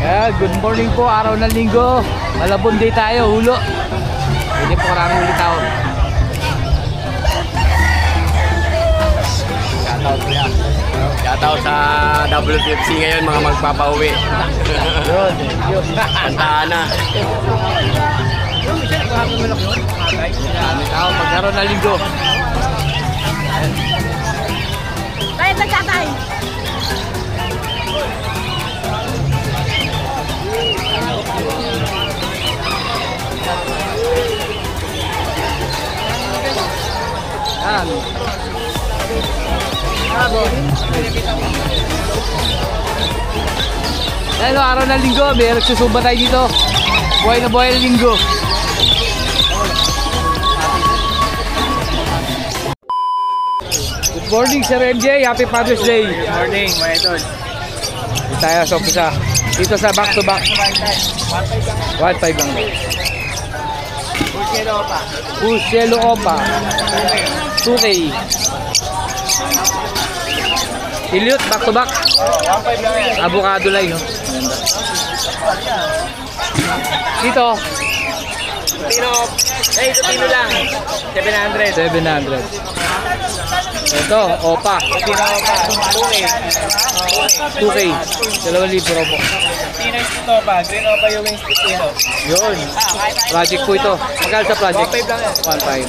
Good morning po, araw ng linggo. Malabon day tayo, hulo. Hindi po karami ulit tao. Shoutout sa WFC ngayon, mga magpapauwi. Yun. Kantaan na. Marami tao, pagkaroon ng linggo. Tayo nagkatay. Yan. Ayun, araw ng linggo, may nagsusuba tayo dito. Buhay na buhay ng linggo. Good morning, Sir MJ. Happy Father's Day. Good morning, mga idol. Dito tayo sa umpisa. Dito sa back to back. 1.5 lang. Pusielo Opa. 2K. Hilliot, back to back. 1.5 lang yan. Avocado line, no? Dito, Tino lang. 700. 700. Ito, Opa. Tino pa. 2K. 2,000 po. Tino ito pa. Green pa yung wings Tino. Yun. Project po ito. Magkano sa project? 1.5 lang yan. 1.5.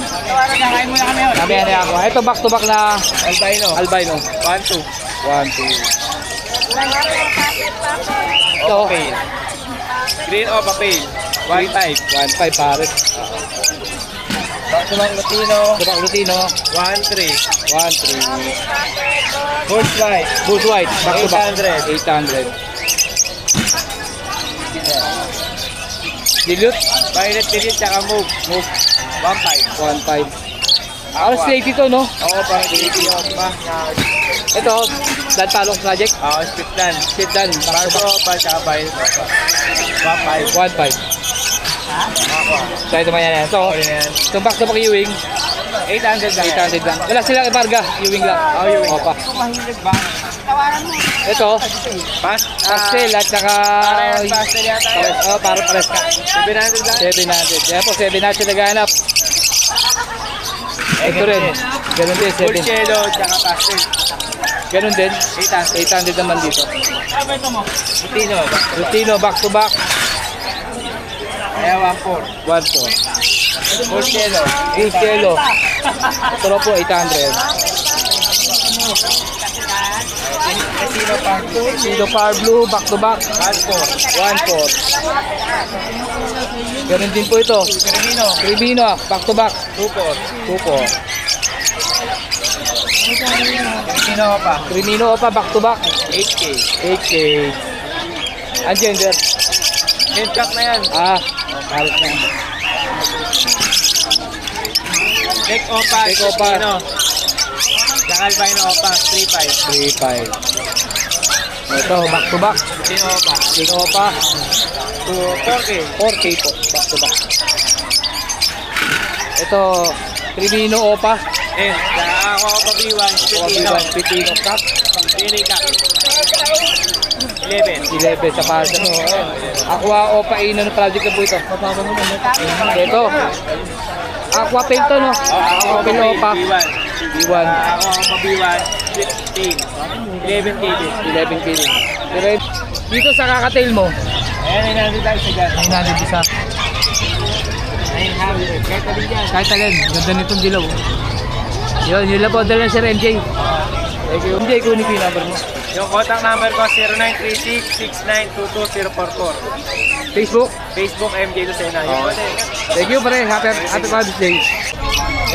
Kain muna kami yun. Kami yan ako. Ito, back to back na albino. 1-2. 1, 2. Ito, Pale. Green Opa Pale. 1.5. 1.5 pares. Tumang Lutino. Back Lutino. 1.3. 1.3. Bush White. Bush White. Back to back. 800. 800. Dilute. Violet Delete tsaka Move. 1.5. 1.5. Alas steak ito, no? Oo, parang Delete yung pa. Ito, Dan Talong Project. Oo, split dan. Sit down. Barso pa tsaka Violet Opa. 1.5. 1.5. So ito yan. So, itong back to back Ewing, 800 lang. 800 lang. Wala silang ibarga, Ewing lang. Oh, Ewing. Opa. Mahilig ba? Ito, pastel at saka... Parehas pastel yata yun. para pares ka. 700 lang. 700. Kaya po, 700 naghahanap. Ito rin. Ganun din, Full 7. cello tsaka pastel. Ganun din. 800. 800 naman dito. Lutino. Lutino, back to back. Kaya 1.4. 1.4. Full cello. Full kilo. Ito na po, 800. Casino Park. Sino Power Blue, back to back. 1.4. 1.4. Ganun din po ito. Crimino. Cribino, back to back. 2.4. 2.4. Casino pa. Crimino pa, back to back. 8K. 8K. Ang gender. Headcock na yan. Palit na. Deck Opa. Deck Opa. Casino. Tsaka Albino Opa. 3.5. 3.5. Ito, back to back. Casino Opa. Sino pa? 4K. 4K po, back to back. Ito, Cribino Opa. Tsaka ako Opa B1. Casino. Pitino Cup. Pili Cup. 11. 11 sa pasa. Aqua Opa Ino project na po ito. Ito. Aqua Pail to, no? Aqua Pail Opa. B1. B1. Ako Opa B1. 15. 11 KD. 11 kg. Pero dito sa kakatail mo, Ayan, 900 tayo sa dyan. 900 isa. 900. Kahit tabi dyan. Kahit alin, ganda nitong dilaw. Yun lang po, dala Sir MJ. Thank you. MJ, kunin ko yung number mo. Yung contact number ko 0936-6922044. Facebook. Facebook MJ Lucena. Thank you pare. Happy Father's Day.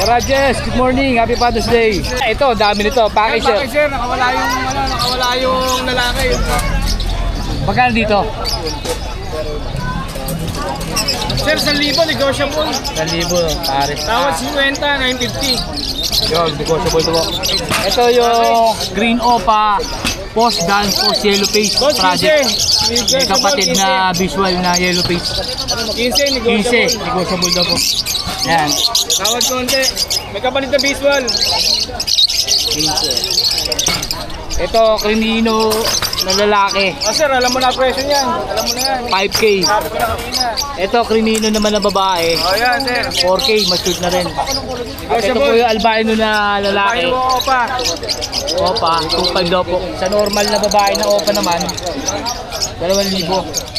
Rajes, good morning. Happy Father's Day. Ito, dami nito. Package sir. Sir, nakawala yung lalaki. Magkano dito? Sir, 1,000 negotiable. 1,000 pare. Tawad 50, 950. Yun, negotiable ito po. Ito yung Green Opa Post Dance Post Yellow Page Project. May kapatid na visual na Yellow Page. 15, 15, negotiable daw po. Yan. Tawad konti. May kapalit na visual. 15. Ito, Crimino na lalaki. Oh, sir, alam mo na presyo niyan. Alam mo na yan. 5K. Sabi ko na kanina. Ito, Crimino naman na babae. Oh, yan, sir. 4K, matured na rin. At ito po yung albino na lalaki. Paano mo pa? Opa, 2.5 daw po. Sa normal na babae na opa naman, 2,000.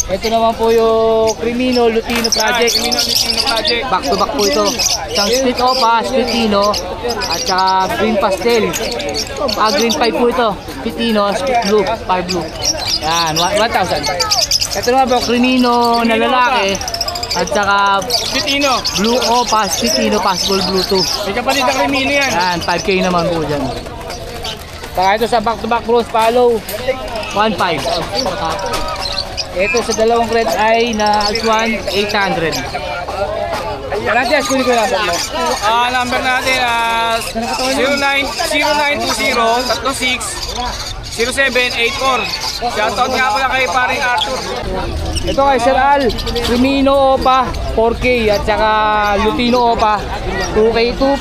Ito naman po yung Crimino Lutino Project. Crimino Lutino Project. Back to back po ito. Isang split opa, split tino, at saka green pastel. Green 5 po ito. Split tino, split blue, 5 blue. Yan, 1,000. Ito naman po Crimino na lalaki. At saka Pitino. blue opa, split tino, possible blue 2. May kapatid na Crimino yan. Yan, 5K naman po dyan. Saka ito sa back-to-back bronze follow, 1.5. Ito sa dalawang red eye na Alswan, 800. Natin, kunin ko lang mo. Number natin 0936-0784. Shoutout nga pala kay paring Arthur. Ito kay Sir Al, Crimino Opa, 4K. At saka Lutino Opa, 2K, 2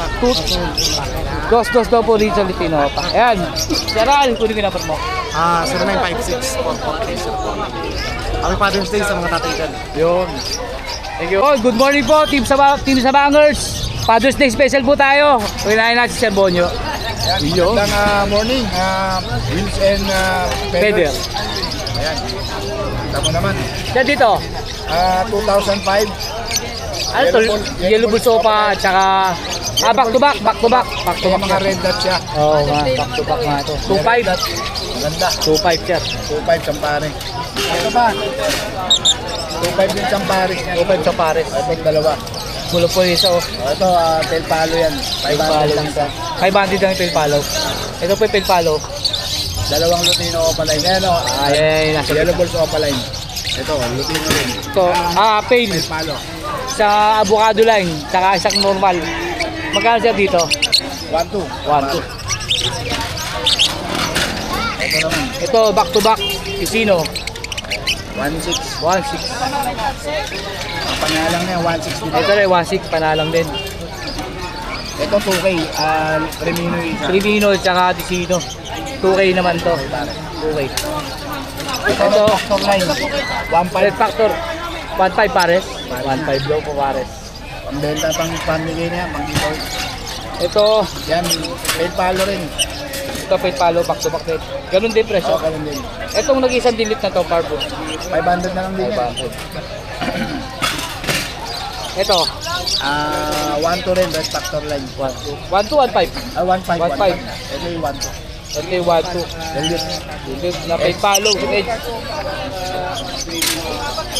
daw po rin sa Lutino Opa. Ayan, Sir Al, kunin ko lang mo. 0956-443. Happy Father's Day sa mga tatay dyan. Yun. Thank you. Oh, good morning po, Team Sabangers. Father's Day special po tayo. Unahin natin si Sir Bonyo. Yo. Magandang morning, Wills and Peder. Ayan. Tama naman. Yan dito. 2005. Ano to? Yellow Bull Sopa at saka back to back. Kaya mga red dot siya. Oo nga, back to back nga ito. 2.5. Maganda. 2.5 siya. 2.5 Champare. Ito ba? 2.5 din Champare. 2.5 sa pares. Ito dalawa. Mulo po isa oh. Ito, tail palo yan. 500 lang isa. 500 ang pil palo. Ito po yung pil palo. Dalawang Lutino Opaline. Ayan o. Ay, nasa Yellow Bulls Opaline. Ito, Lutino rin. ito. Pail. Tail palo. Sa avocado line. Saka isang normal. Magkano siya dito? 1-2. 1, 2. Ito naman. Ito, back to back. Isino. 1-6. 1.6. Ang pangalang na yan, 1-6 din. Ito rin, 1.6. Panalang din. Ito 2K. Remino isa. Crimino at saka Tisino. 2K naman to. 2K. Ito, Factor line. 1.5. red factor. 1.5 pares. 1.5 daw po pares. Pambenta pang pamigay na yan. Pang-giveaway. Ito, Yan. Tail palo rin. ito pil palo, back to back din. Ganun din presyo. So, ganun din. Itong nag-isang delete na to, Parbo. 500 na lang din yan. 500. Ito, 1-2 rin. Red factor line. 1, 2, 1.5. 1.5. 1.5. Ito yung 1-2. Ito yung 1, 2. Delete na pil palo.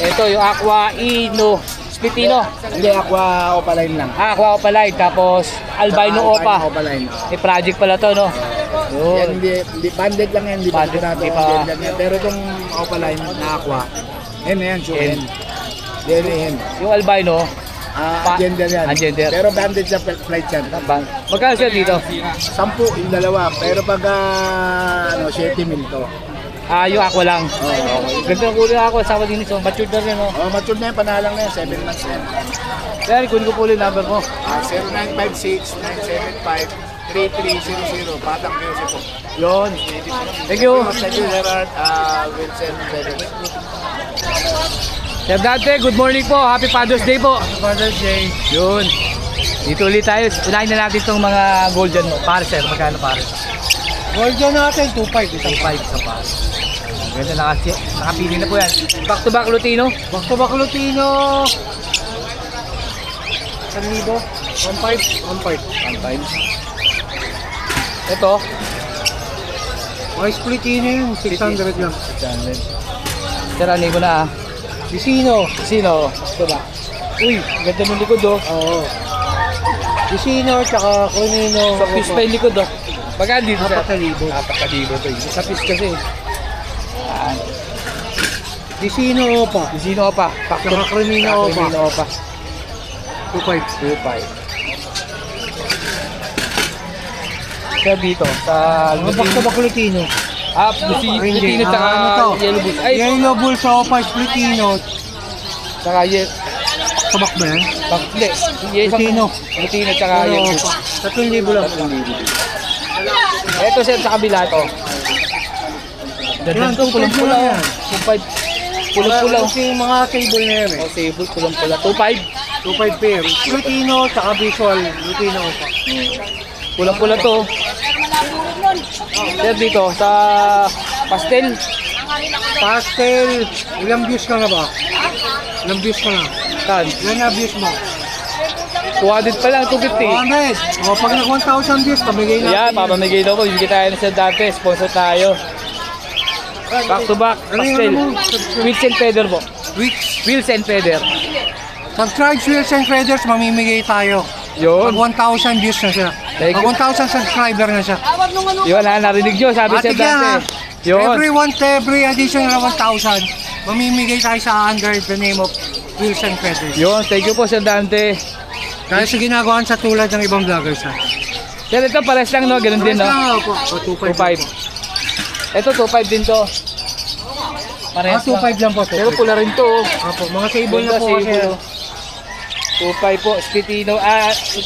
Ito yung Aqua Ino. Splitino. Hindi, Aqua Opaline lang. Aqua Opaline. Tapos Albino Opa. Opaline. May project pala to, no? Yan, Yun. hindi banded lang yan. Hindi pa Banded, sigurado hindi kung pa. gender yan. Pero itong Opaline na Aqua, yan na yan, sure Hen. yan. Yan na yan. Yung Albino, Gender yan. Gender. Pero banded sa flight yan. magkano siya dito? 10 yung dalawa. Pero pag 7 mil to. Yung Aqua lang. Oo. Ganda ng kulay ako, sama din ito. Matured na rin, no? Oh, mature na yan, panalang na yan, 7 months na yan. Kaya kunin ko po ulit number mo. 0956-975-3300, Patang Music po. Yun. Thank you. Thank you, Gerard. Wilson, Pedro. Sir Dante, good morning po. Happy Father's Day po. Father's Day. Yun. Dito ulit tayo. Unahin na natin itong mga golden mo. Pare, sir. Magkano pare? Golden natin, 2.5. 2.5 sa pare. Ganda, nakapili na po yan. Back to back Lutino. Back to back Lutino. 1,000. 1.5. 1.5. Ito. May split yun, 600 lang. 600. Sir, ano mo na ah. Vicino. Sino? Ito ba? Uy, ganda ng likod oh. Oo. Vicino, tsaka Cunino. Sa fish pa yung likod oh. Magkano dito sir? 4,000. 4,000 to. Sa fish kasi. Yan. Vicino pa. Sino pa? Tsaka Cunino pa. Crimino pa. 2.5. 2.5. Sir dito sa Back to back Lutino. Lutino tsaka Yellow Bulls. Ay, Yellow Bull Sopa, Splitino. tsaka Tabak ba yan? Hindi. Lutino. Lutino tsaka Yellow Bulls. 3,000 lang. Ito sir sa kabila to. Ganda Yan, to, pulang-pula. 2.5 yan. 2.5. Pulang-pula. Kasi yung mga cable na yan eh. Oh, sable, pulang-pula. 2.5. 2.5 pair. Lutino, tsaka visual. Lutino ko pa. Pulang-pula to. Sir, dito, sa pastel. Pastel, ilang views ka na ba? Ilang views ka na? Saan? Ilan na views mo? 200 pa lang, 250. 100. O, pag nag 1,000 views, pamigay natin. Yan, papamigay daw ko. Bibigay tayo na sa dati. Sponsor tayo. Back to back, Ano yung pastel. ano mo? Wheels and feather po. Weeks. Wheels and feather. Subscribe, Wheels and Feathers, mamimigay tayo. Yun. Pag 1,000 views na siya. Thank Pag you. 1,000 subscriber na siya. Yun ha, narinig nyo. Sabi At Sir again, ha, Dante. Yun. every additional 1,000, mamimigay tayo sa under the name of Wheels and Feathers. Yun, thank you po Sir Dante. Kaya sa ginagawa sa tulad ng ibang vloggers ha. Sir, ito pares lang no, ganun din no. Po. O, 2.5. 2.5. Ito 2.5 din to. Pares 2.5 lang po. Pero pula rin to. oh. Opo, mga sable na po kasi. Sable. 2.5 po, Spitino,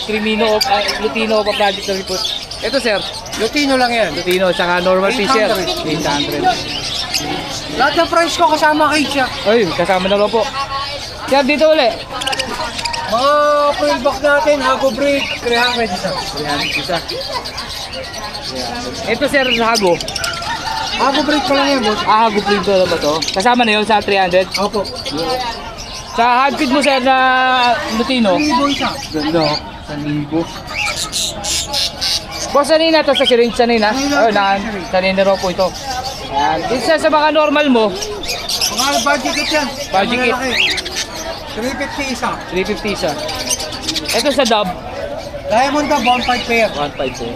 Crimino, Lutino pa project na rin po. Ito sir, Lutino lang yan. Lutino, tsaka normal 800. fisher, 800. Lahat ng price ko kasama kay siya. Ay, kasama na rin po. Sir, dito uli. Mga full box natin, Hago Break, 300 isa. Ayan, isa. Ito sir, Hago. Hago Break pa lang yan, boss. Hago printo na ba to? Kasama na yun sa 300. Opo. Sa handfeed mo sir na Lutino. Libo isa. Ganda, 1,000. Boss, sanina to sa syringe sanina? Oh, sanina raw po ito. Ayan. Isa sa mga normal mo, Mga budget kit yan. Budget kit. Malaki. 350 isa. 350 isa. Ito sa dub, Diamond Dub, 1.5 pair. 1.5 po.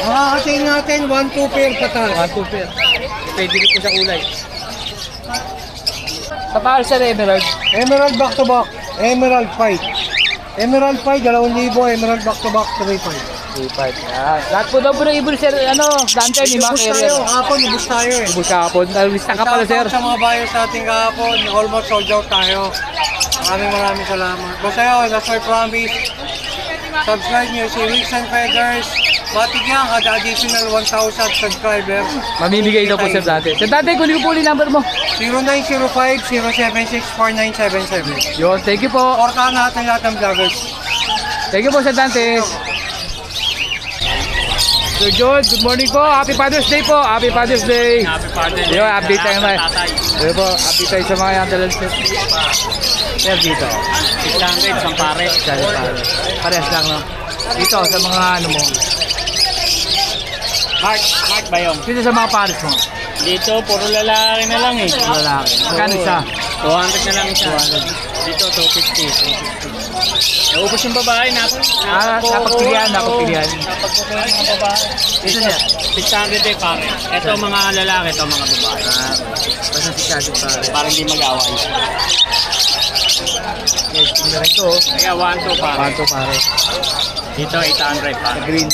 Mga katain natin, 1-2 pair patas. 1.2 pair. Pwede rin po sa kulay. Sa Pulsar Emerald, Emerald back to back. Emerald 5. Emerald 5, 2,000. Emerald back to back, 3.5. 3.5. Ayan. Lahat po daw po ng ibon sir, ano, Dante, ni Mac Ubus tayo, Area. hapon, ubus tayo eh. Ubus kahapon. Lista ka pala sir. Shoutout sa mga buyers natin kahapon, almost sold out tayo. Maraming salamat. Basta yun, that's my promise. Subscribe nyo si Wheels and Feathers. Matigyan kada additional 1,000 subscriber. Mamimigay daw po sir Dante. Sir Dante, kunin ko po ulit number mo. 0905-076-4977. Yun, thank you po. Portahan natin lahat ng vloggers. Thank you po Sir Dante. Sir George, good morning po. Happy Father's Day po. Happy Father's Day. Happy Father's Day. Yo, update tayo na. Tatay. Yo po, update tayo sa mga yung dalal sir. Sir dito. 600 isang pare. Parehas lang no. Dito sa mga ano mo. Mark ba yun? Dito sa mga pares mo. Dito, puro lalaki na lang eh. Lalaki. Magkano isa? 200 na lang isa. Dito, 250. Naubos yung babae na. Napagpilihan. Napagpilihan ng babae. Dito sir. 600 eh pare. Ito mga lalaki, ito mga babae. Basta si Chad pare. Para hindi mag-away. Yes, tingnan rin to. Kaya 1-2 pare. Panto pare. Dito, 800 pare. Green.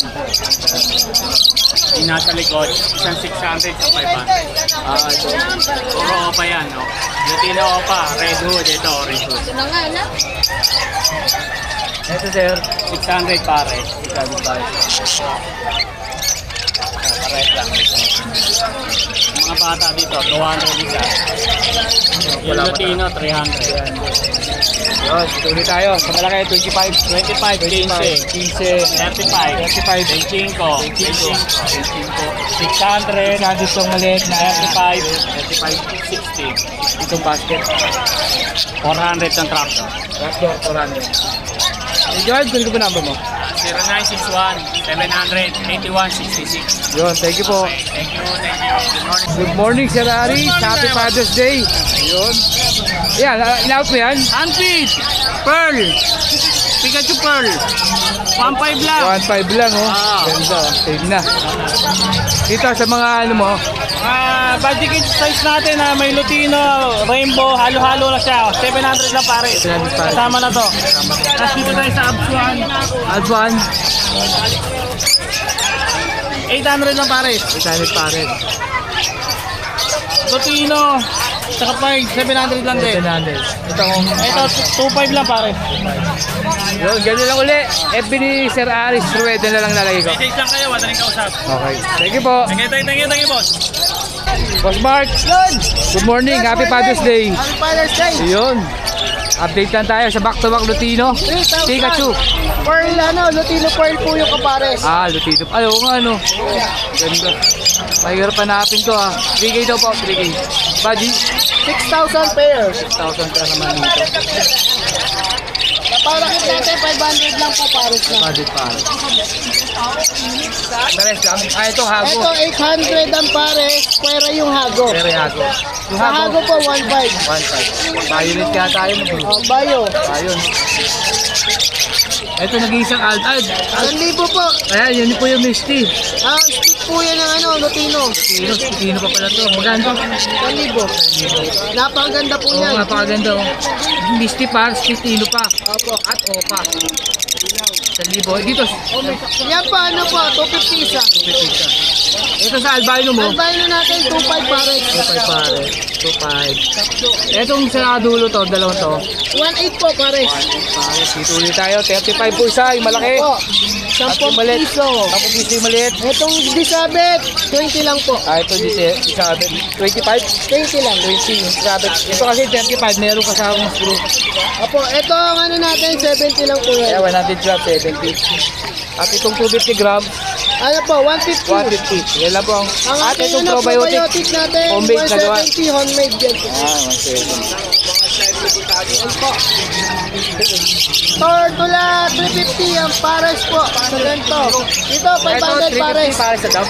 Yung nasa likod, isang 600 sa 500. Ito. Puro opa yan, no? Lutino opa, red hood, ito orange hood. Ito sir. 600 pare. Chad pare. Pares lang. Mga bata dito, 200 isa. Yung Wala pa Lutino, 300. Yun, tuloy tayo. Sa malaki, 25. 25, 15. 15. 35, 25, 600, 600 itong maliit na 35, 60. itong basket. 400 ng tractor. Tractor, 400. Hey George, kunin ko po number mo. 0961-700-8166. Yun, thank you po. Thank you. Good morning. Good morning, Sir Ari. Happy Father's Day. Yun. Yan, in-out mo yan? Handfeed, Pearl, Pikachu Pearl, 1.5 lang. 1.5 lang, oh. Ah. Ganda, oh. Save na. Dito sa mga ano mo, Budget kit size natin na may Lutino, Rainbow, halo-halo na siya. 700 lang pare. 700 pare. Kasama na to. Tapos dito tayo sa Absuan. Alphan, 800 lang pare. 800 pare. Lutino, saka 700 lang din. 700. Ito kung Ito, 2.5 lang pare. Yun, ganyan lang uli. FB ni Sir Aris Rueda na lang nalagay ko. Message lang kayo, madaling kausap. Okay. Thank you po. Thank you, boss. Boss Mark. Good morning. Happy Father's Day. Happy Father's Day. Yun. Update lang tayo sa back-to-back Lutino. 3,000. Pikachu. Pearl Lutino Pearl po yung kapares. Lutino. Ayaw nga ano. Ganda. Mahirap hanapin to 3K daw po. 3K. Budgie. 6,000 pairs. 1,000 ka naman dito. Naparakit natin, 500 lang po pares na. Budget pa. Pares lang. Ito hago. Ito, 800 ang pares, pera yung hago. Pero hago. Yung Sa hago. hago po, 1,500. 1,500. Violet kaya tayo. Bayo. Ayun. Ito nag-iisang alt. 1,000 po. Ayan, yun po yung Misty. Stick po yan ng Lutino. Sino pa pala to? Maganda. 1,000. Napakaganda po Oo, yan. napakaganda. Misty pa, Tino pa. Opo. At Opa. 1,000. Dito, Yan po, 250 isa. ito sa albino mo. Ang bayo natin, 2,500 pares. 2,500 pare. 2,500. Etong sa dulo to, dalawang to. 1,800 po pares. Pare, dito ulit tayo. 35 po isa, yung malaki. Po, At 10 yung maliit. piso. 10 piso yung maliit. Itong disabet, 20 lang po. Ito dito, isabi. 25? 20 lang. 20. Isabi. Ito kasi 35, meron kasama ng screw. Opo, ito ang natin, 70 lang po Kaya yan. 100 grams, 70. At itong 250 grams, Ano po, 150. 150. Yan lang po ang... Ang At ating itong probiotic probiotic. natin, Homemade na gawa. 170, homemade yan po. 170. Tortula, 350 ang pares po. Sa ganito. Ito, 500 Ito, 350 pares. pares sa dam.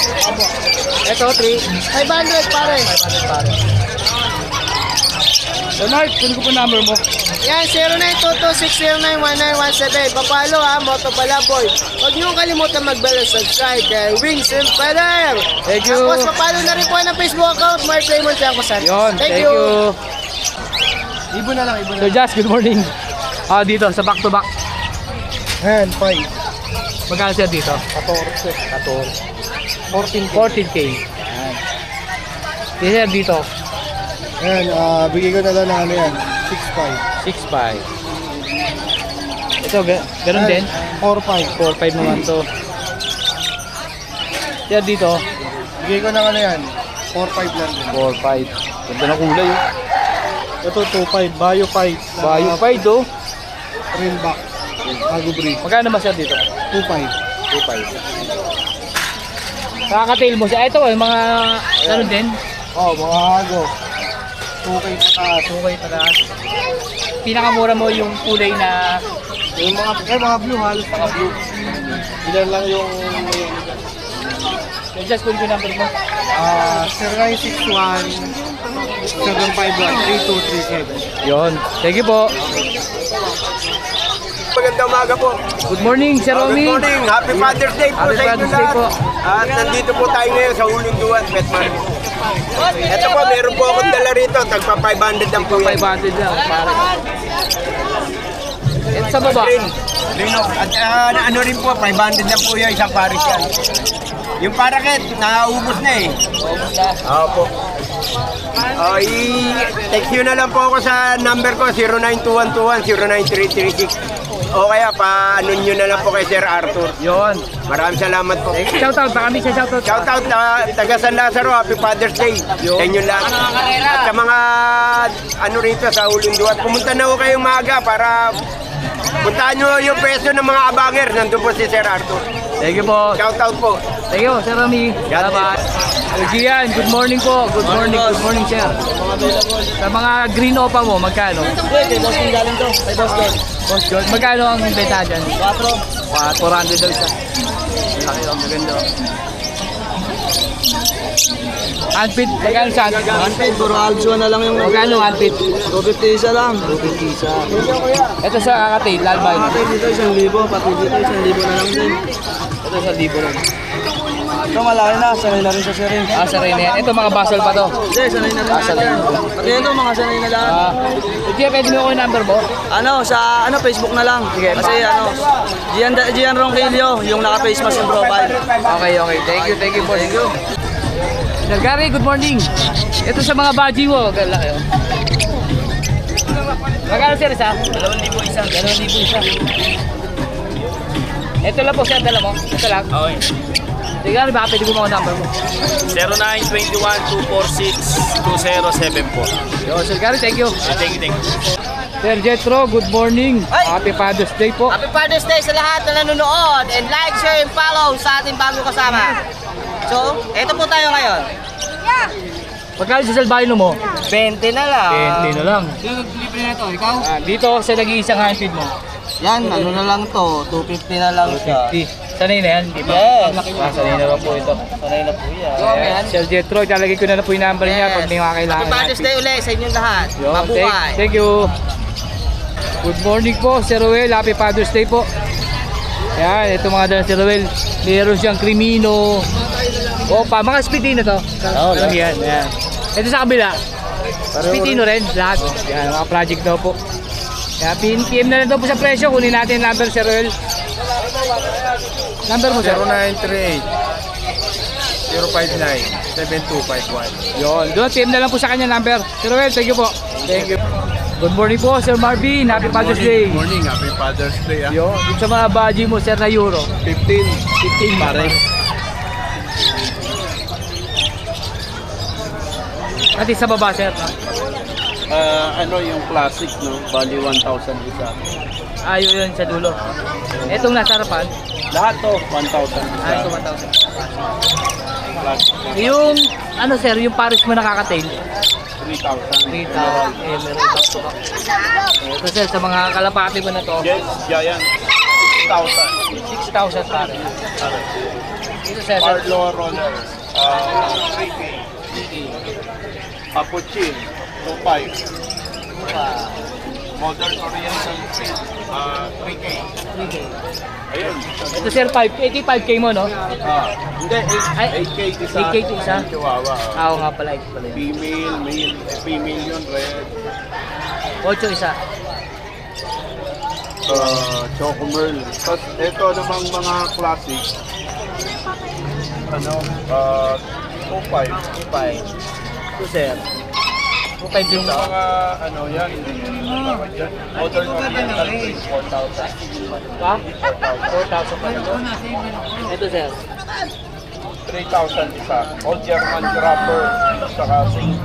Ito, 500 pares. 500 pares. Leonard, kunin ko po number mo. Yan, 0922-609-1917. Papalo Moto Palaboy. Huwag niyong kalimutan mag-bell and subscribe kay Wings and Feather. Thank you. Tapos papalo na rin po ng Facebook account, Mark Raymond Tiangcosan. Yon, thank you. Ibon na lang, ibon So Jazz, good morning. Dito, sa back to back. Ayan, 5. Magkano siya dito? 14. 14K. Ayan. Dito. Ayan, bigay ko na lang na ano yan, 6.5. Ito, ganun din. 4-5. 4.5 naman to. Yan dito, Bigay ko na ano yan, 4-5 lang. 4.5. Ganda na kulay. Ito 2-5, Bayo 5. Bayo 5 to. Real back. Bago breed. Magkano ba siya dito? 2-5. 2.5. Nakaka-tail mo siya. Ito, mga ano din. Mga hago. 2K pataas. 2K pataas. Pinakamura mo yung kulay na Yung mga blue, halos mga blue. Ilan lang yung So just kung yung number mo. 0961-751-3237. Yon. Thank you po. Magandang umaga po. Good morning, Sir Romy. Good morning. Happy Father's Day po Happy sa inyo Father's Day lahat. po. At nandito po tayo ngayon sa Ulunduan, Pet Market. Ito po, meron po akong dala rito. Tagpa 500 lang po yan. 500 lang. Para. Ito sa baba. Rino. At ano rin po, 500 lang po yan. Isang pares yan. Yung paraket, naubos na eh. Opo. I-text nyo na lang po ako sa number ko, 09221-09336. O kaya pa-ano nyo na lang po kay Sir Arthur. Yon. Maraming salamat po. Shoutout. Baka kami siya shoutout. Shoutout na taga San Lazaro, Happy Father's Day sa inyo lahat. At sa mga ano rito sa Ulunduan, pumunta na ho kayong maaga para puntahan nyo yung peso ng mga abanger. Nandun po si Sir Arthur. Thank you po. Shoutout po. Thank you, Sir Romy. God Salamat. Gian, good morning po. Good morning, sir. Sa mga green opa mo, magkano? Kay Boss John galing to. Kay Boss John. Boss John, magkano ang benta dyan? 400 daw isa. Laki lang, maganda. Handpit, magkano sa handpit? Handpid, puro Aljo na lang yung Magkano handpit? 250 isa lang. 250 isa. Ito sa kakatid, lalbay. Pati dito 1,000, pati dito 1,000 na lang din. Ito sa libo lang. Ito malaki na, sanay na rin sa sirin. Sa rin yan. Ito mga basal pa to. Hindi, sanay na rin Sanay natin. na. Pati ito, mga sanay na lang. Hindi, pwede mo ako yung number mo? Ano, sa Facebook na lang. Sige. Kasi Gian Ronquillo, yung naka-face mask yung profile. Okay. Thank you, boss. Thank you. Sir Gary, good morning. Ito sa mga baji mo. Laki, oh. Magkano sir isa? 2,000 isa. Ito lang po sir, dala mo. Ito lang. Okay. Sige, baka pwede ko mga number mo. 0921-246-2074. Yo, Sir Gary, thank you. Thank you. Sir Jetro, good morning. Happy Father's Day po. Happy Father's Day sa lahat na nanonood. And like, share, and follow sa ating bagong kasama. So, eto po tayo ngayon. Magkano sa salbahin mo? 20 na lang. 20 na lang. Sino nag-deliver na ito? Ikaw? Dito sa nag-iisang handfeed mo. Yan, ano na lang to. 250 na lang siya. 250. Sanay na yan, di ba? Yes. Sanay na lang po ito. Sanay na po yan. Ayan, Sir Jetro, ilalagay ko na po yung number niya pag may mga kailangan. Happy Father's Day ulit sa inyong lahat. Yo, Mabuhay. thank you. Good morning po, Sir Ruel. Happy Father's Day po. Ayan, ito mga dala, Sir Ruel. Meron siyang Crimino. Opa, mga Spitino to. Alam yan, ayan. Ito sa kabila. Spitino rin, lahat. Ayan, mga project daw po. Kaya PM na lang daw po sa presyo. Kunin natin ang number, Sir Ruel. Number mo, Sir? 0938-059-7251. Yun, doon PM na lang po sa kanya number. Sir Ruel, thank you po. Thank you. Good morning po, Sir Marvin. Happy Father's Day. Good morning, happy Father's Day. Yo, dito sa mga baji mo, Sir, na euro. 15 pare. At sa baba, Sir. Ano yung classic, no? Bali 1,000 isa. Ayun yun sa dulo. Etong nasa harapan. Lahat to, 1,000 isa. Ito 1,000. Classic. Yung, ano Sir, yung Paris mo nakaka-tail. 3,000. 3,000. Meron pa. Ito Sir, sa mga kalapati mo na to. Yes, Giant. 6,000. 6,000 pare. Ito Sir. Parlo Roller. 3K. Capuchin. 2,500. Modern Oriental Print. 3K. Ayun. Ito Sir, 85K mo, no? Hindi, 8K isa. 8K isa? Chihuahua. Oo nga pala, ito pala. Female, male, female yun, red. 8 isa. Choco Merl. Tapos ito namang mga classic. Ano, 2,500. 2,500. Ito Sir. 2,500 din Yung to. mga, ano yan, Modern Oriental Print, 4,000. Ha? 4,000 pa ito. Ito Sir. 3,000 isa. Old German Grapper, saka Sing.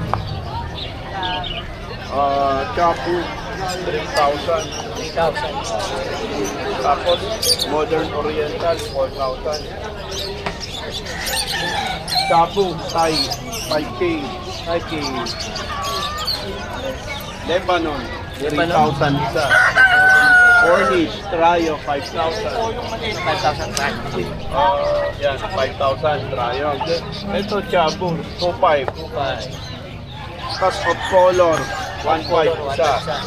Chapu, 3,000. 3,000. Tapos, Modern Oriental, 4,000. Chapu, Thai, 5K. 5K. Lebanon, 3,000 isa. Cornish, Trayo, 5,000. 5,000 try. Yan, 5,000, Trayo. Ito, Chabu, 2,500. 2,500. Cast of Color, 1,500 isa.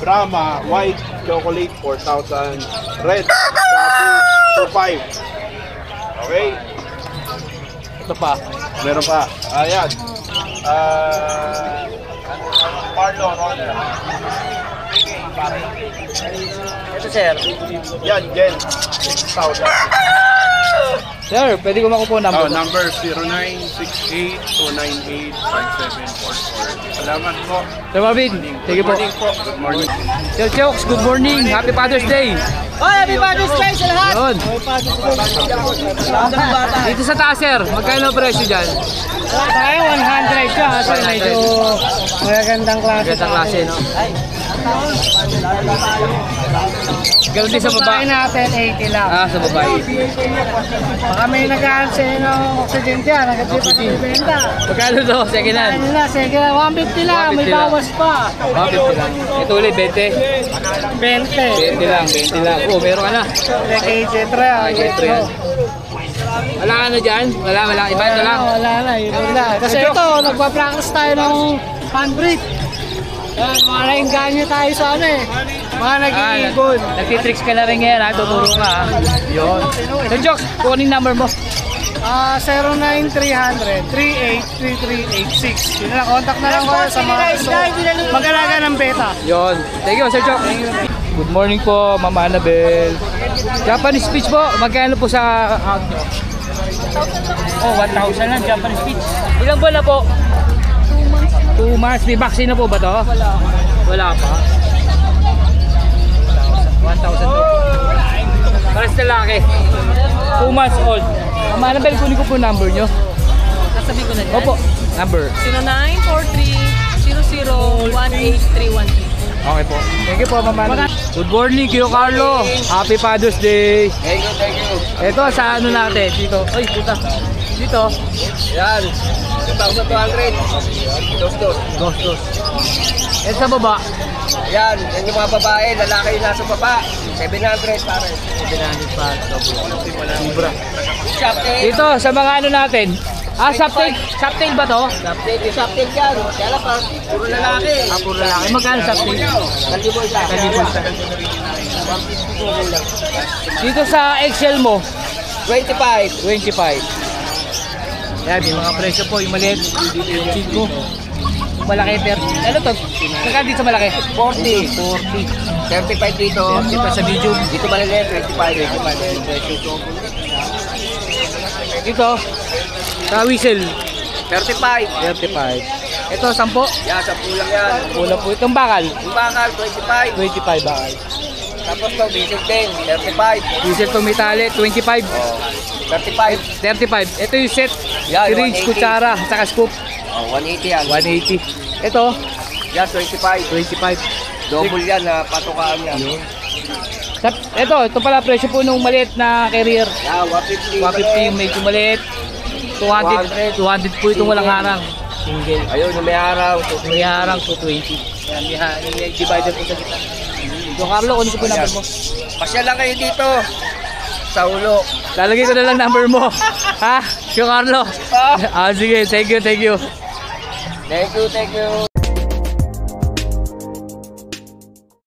Brahma, White, Chocolate, 4,000. Red, Chabu, 2,500. Okay? Ito pa. Meron pa. Ayan. Parlo Roller. Ito Sir. Yan, Jen. 6,000. Sir, pwede ko makupo number. Number 0968-298-5744. Salamat po. Sir Marvin, sige po. Good morning po. Good morning. Sir Chokes, good morning. Happy Father's Day. Hoy, Happy Father's Day sa lahat! Yun. Dito sa taas, Sir. Magkano ang presyo dyan? Tayo 100 siya kasi medyo magagandang klase. Magandang klase, no? Ganun din sa Babae baba. natin 80 lang. Ah, sa babae. Baka may nag-aansay ng oxygen dyan, nag-tip at ibenta. Magkano to? Second hand? Ano na, sige, 150 lang, may 150 lang. bawas pa. 50 lang. Ito ulit, 20. 20. 20 lang, 20 lang. Oh, meron ka na. Kay Jetra. Ito yan. Wala ka na dyan? Wala. Iba ito lang. Wala na, yun lang. Kasi ito, nagpa-practice tayo ng handbrake. Yan, mga nainganyo tayo sa ano eh. Mga nag-iibon. Nagtitricks ka na rin ngayon, ha? Tuturo ka, ha? Yun. Sir Jokes, kunin number mo. 0939-383386. Yun na, contact na lang ko sa mga gusto mag-alaga ng beta. Yun. Thank you, Sir Jokes. Good morning po, Ma'am Annabel. Japanese speech po, magkano po sa hog nyo? Oh, 1,000 lang, Japanese speech. Ilang buwan na po? 2 months. May vaccine na po ba to? Wala pa. 1,000 po. Pares na laki. 2 months old. Ma'am Annabel, kunin ko po yung number nyo. Sasabihin ko na dyan. Opo, number. 0943-0018-313. Okay po. Thank you po, Ma'am Annabel. Good morning, Kuya Carlo. Happy Father's Day. Thank you, thank you. Ito, sa ano natin? Dito. Ay, puta. Dito. Yan. 2,200. Dos. Dos. Ito sa baba. Yan. Yan yung mga babae. Lalaki yung nasa baba. 700 pare. 700 pa. Libra. Shoptail. Dito, sa mga ano natin. Shoptail ba to? Shoptail. Yung shoptail yan. Kaya lang pa. Puro lalaki. Puro lalaki. Magkano shoptail? Kalibo isa. Dito sa Excel mo, 25. 25. Yan, may mga presyo po. Yung maliit, yung 5. Yung malaki, 30. Ano to? Saka dito sa malaki? 40. 40. 35 dito. 30 pa sa medium. Dito maliliit. 25. Dito, sa whistle, 35. 35. Ito, 10. Yan. 10 lang yan. Wala po. Itong bakal, Yung bakal. 25. 25 bakal. Tapos to, basic din. 35. Diesel to metale, 25. Oh. 35. 35. Ito yung set. Yan, Syringe, 180. kutsara, saka scoop. Oh, 180 yan. 180. Ito, Yan, 25. 25. Double yan na patukaan yan. Ito pala presyo po nung maliit na carrier. Yan, 150. 150 yung medyo maliit. 200 po itong walang harang. Single. Ayun, yung may araw. May harang 220. Yan, may divider po sa gitna. So Carlo, kunin ko po yung number mo. Pasya lang kayo dito. Sa ulo. Lalagay ko na lang number mo. Ha? Yung Carlo. Sige, thank you. Thank you.